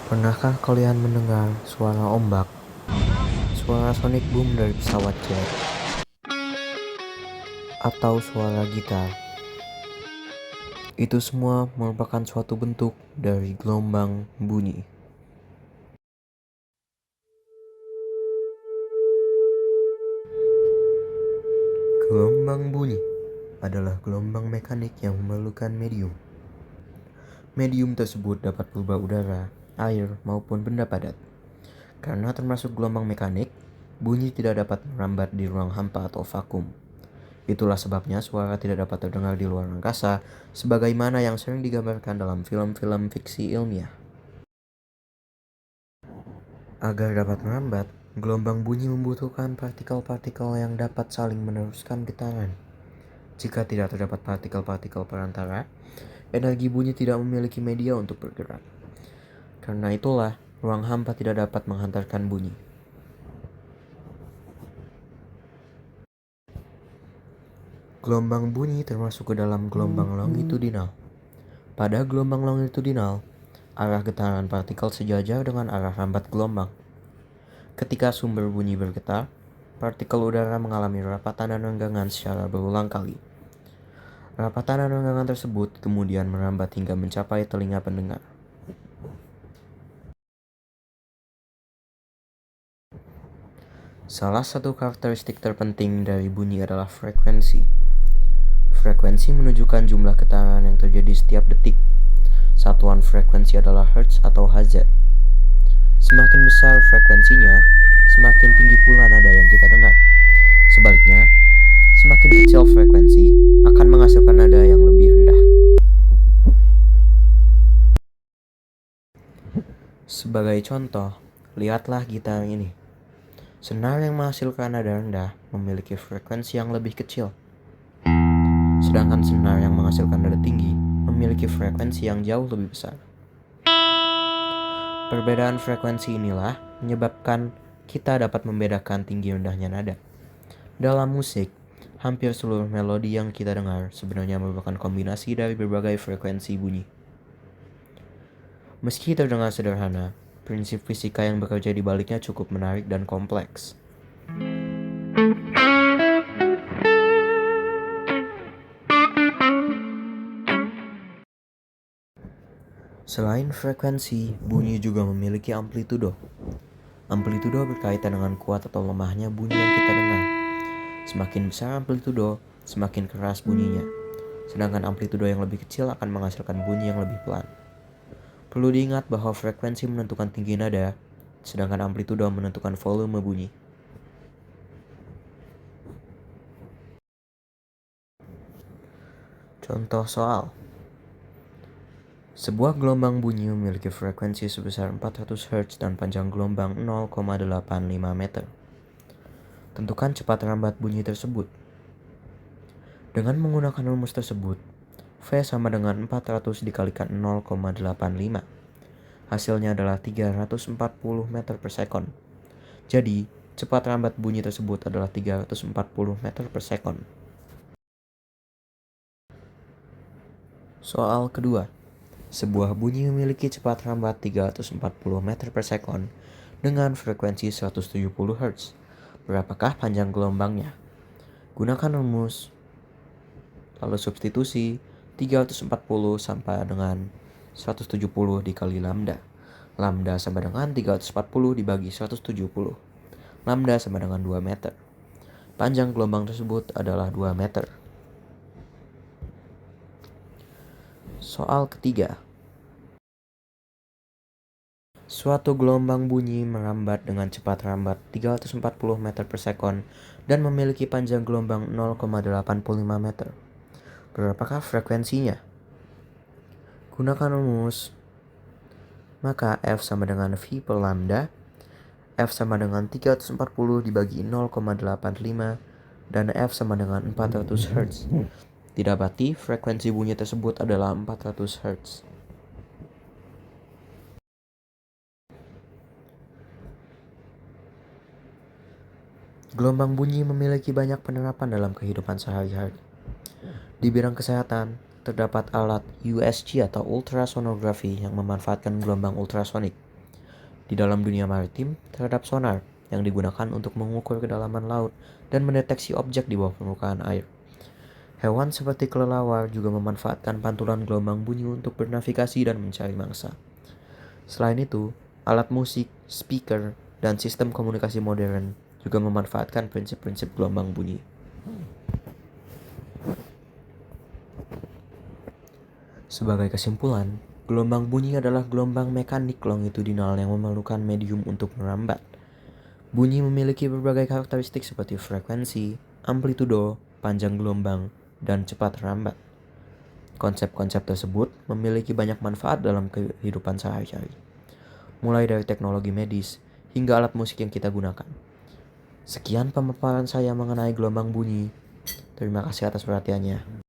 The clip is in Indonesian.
Pernahkah kalian mendengar suara ombak, suara sonic boom dari pesawat jet, atau suara gitar? Itu semua merupakan suatu bentuk dari gelombang bunyi. Gelombang bunyi adalah gelombang mekanik yang memerlukan medium. Medium tersebut dapat berupa udara, air, maupun benda padat. Karena termasuk gelombang mekanik, bunyi tidak dapat merambat di ruang hampa atau vakum. Itulah sebabnya suara tidak dapat terdengar di luar angkasa, sebagaimana yang sering digambarkan dalam film-film fiksi ilmiah. Agar dapat merambat, gelombang bunyi membutuhkan partikel-partikel yang dapat saling meneruskan getaran. Jika tidak terdapat partikel-partikel perantara, energi bunyi tidak memiliki media untuk bergerak. Karena itulah, ruang hampa tidak dapat menghantarkan bunyi. Gelombang bunyi termasuk ke dalam gelombang longitudinal. Pada gelombang longitudinal, arah getaran partikel sejajar dengan arah rambat gelombang. Ketika sumber bunyi bergetar, partikel udara mengalami rapatan dan renggangan secara berulang kali. Rapatan dan renggangan tersebut kemudian merambat hingga mencapai telinga pendengar. Salah satu karakteristik terpenting dari bunyi adalah frekuensi. Frekuensi menunjukkan jumlah getaran yang terjadi setiap detik. Satuan frekuensi adalah hertz atau Hz. Semakin besar frekuensinya, semakin tinggi pula nada yang kita dengar. Sebaliknya, semakin kecil frekuensi akan menghasilkan nada yang lebih rendah. Sebagai contoh, lihatlah gitar ini. Senar yang menghasilkan nada rendah memiliki frekuensi yang lebih kecil. Sedangkan senar yang menghasilkan nada tinggi memiliki frekuensi yang jauh lebih besar. Perbedaan frekuensi inilah menyebabkan kita dapat membedakan tinggi rendahnya nada. Dalam musik, hampir seluruh melodi yang kita dengar sebenarnya merupakan kombinasi dari berbagai frekuensi bunyi. Meski terdengar sederhana, prinsip fisika yang bekerja di baliknya cukup menarik dan kompleks. Selain frekuensi, bunyi juga memiliki amplitudo. Amplitudo berkaitan dengan kuat atau lemahnya bunyi yang kita dengar. Semakin besar amplitudo, semakin keras bunyinya. Sedangkan amplitudo yang lebih kecil akan menghasilkan bunyi yang lebih pelan. Perlu diingat bahwa frekuensi menentukan tinggi nada, sedangkan amplitudo menentukan volume bunyi. Contoh soal. Sebuah gelombang bunyi memiliki frekuensi sebesar 400 Hz dan panjang gelombang 0,85 meter. Tentukan cepat rambat bunyi tersebut. Dengan menggunakan rumus tersebut, V sama dengan 400 dikalikan 0,85. Hasilnya adalah 340 meter per sekon. Jadi, cepat rambat bunyi tersebut adalah 340 meter per sekon. Soal kedua. Sebuah bunyi memiliki cepat rambat 340 meter per sekon dengan frekuensi 170 Hz. Berapakah panjang gelombangnya? Gunakan rumus, lalu substitusi 340 sampai dengan 170 dikali lambda. Lambda sama dengan 340 dibagi 170. Lambda sama dengan 2 meter. Panjang gelombang tersebut adalah 2 meter. Soal ketiga. Suatu gelombang bunyi merambat dengan cepat rambat 340 meter per sekon dan memiliki panjang gelombang 0,85 meter. Berapakah frekuensinya? Gunakan rumus. Maka F sama dengan V per lambda. F sama dengan 340 dibagi 0,85 dan F sama dengan 400 Hz. Didapati frekuensi bunyi tersebut adalah 400 Hz. Gelombang bunyi memiliki banyak penerapan dalam kehidupan sehari-hari. Di bidang kesehatan, terdapat alat USG atau ultrasonografi yang memanfaatkan gelombang ultrasonik. Di dalam dunia maritim, terhadap sonar yang digunakan untuk mengukur kedalaman laut dan mendeteksi objek di bawah permukaan air. Hewan seperti kelelawar juga memanfaatkan pantulan gelombang bunyi untuk bernavigasi dan mencari mangsa. Selain itu, alat musik, speaker, dan sistem komunikasi modern juga memanfaatkan prinsip-prinsip gelombang bunyi. Sebagai kesimpulan, gelombang bunyi adalah gelombang mekanik longitudinal yang memerlukan medium untuk merambat. Bunyi memiliki berbagai karakteristik seperti frekuensi, amplitudo, panjang gelombang, dan cepat rambat. Konsep-konsep tersebut memiliki banyak manfaat dalam kehidupan sehari-hari, mulai dari teknologi medis hingga alat musik yang kita gunakan. Sekian pemaparan saya mengenai gelombang bunyi. Terima kasih atas perhatiannya.